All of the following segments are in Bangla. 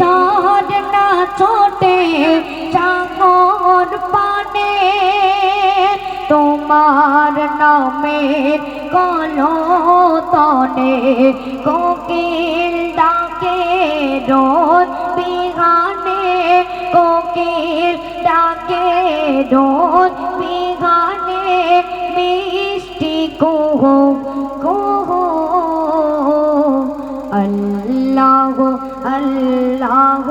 তার না ছোটে চাকর পানে তোমার নামের কলতনে কোকিল ডাকে রোজ বিহানে কোকিল ডাকে রোজ বিহানে মিষ্টি কুহু কুহু আল্লাহ আল্লাহ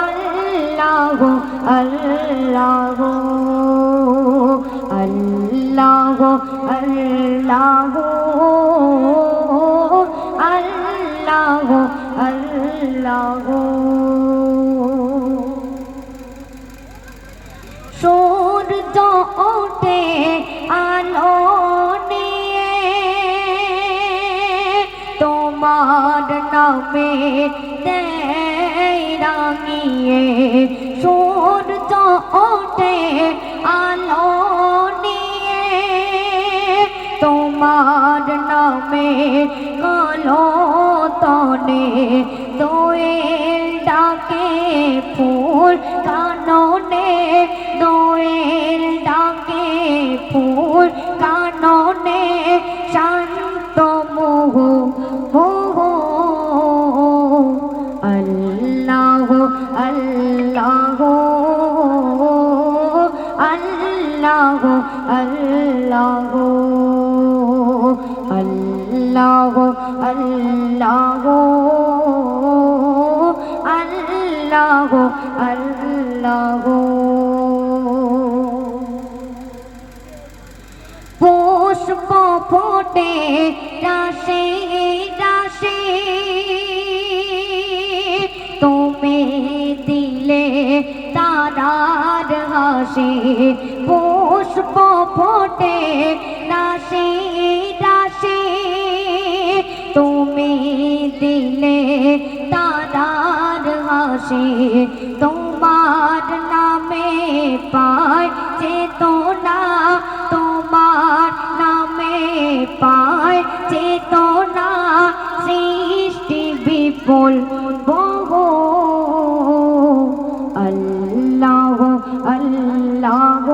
আল্লাহ আল্লাহ আল্লাহ আল্লাহ আল্লাহ আল্লাহ সূর্য ওঠে আলো নিয়ে তোমার নামে দেয় রাঙিয়ে সূর্য ওঠে আলো নিয়ে তোমার নামে কলতনে দোয়েল ডাকে ফুল কাননে দোয়েল ডাকে ফুল কাননে শান্ত মোহ মোহ আল্লাহ আল্লাহ আল্লাহ আল্লাহ আল্লাহ আল্লাহ আল্লাহ আল্লাহ পুষ্প ফোটে রাশি রাশি তুমি দিলে তারার হাসি পুষ্প ফোটে রাশি রাশি তুমি দিলে তারার হাসি তোমার নামে পায় চেতনা তোমার নামে পায় চেতনা সৃষ্টি বিপুল বহু আল্লাহ আল্লাহ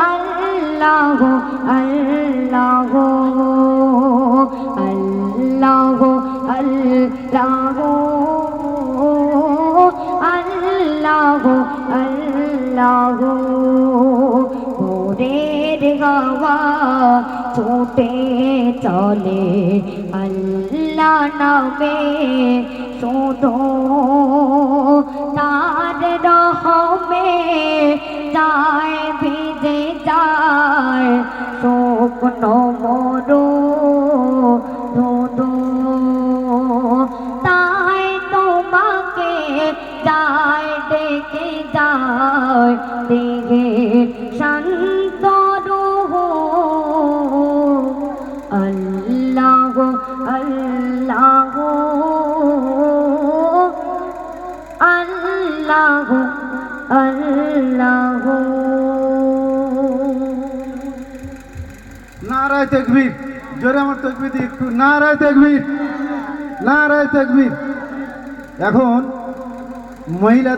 আল্লাহ আল্লাহ আল্লাহ আল্লাহ আল্লাহ আল্লাহ ভোরের হাওয়া ছুটে চলে আল্লাহ নামে শুধু তার রহমে যায় ভিজে যায় শুকনো মরু ধুধু তাই তোমাকে যায় ডেকে যায় দিগে শান্ত রূহ আল্লাহ আল্লাহ আল্লাহ আল্লাহ নারায়ে তাকবীর জোরে আমার তাকবীর দিয়ে একটু নারায়ে তাকবীর নারায়ে তাকবীর এখন মহিলা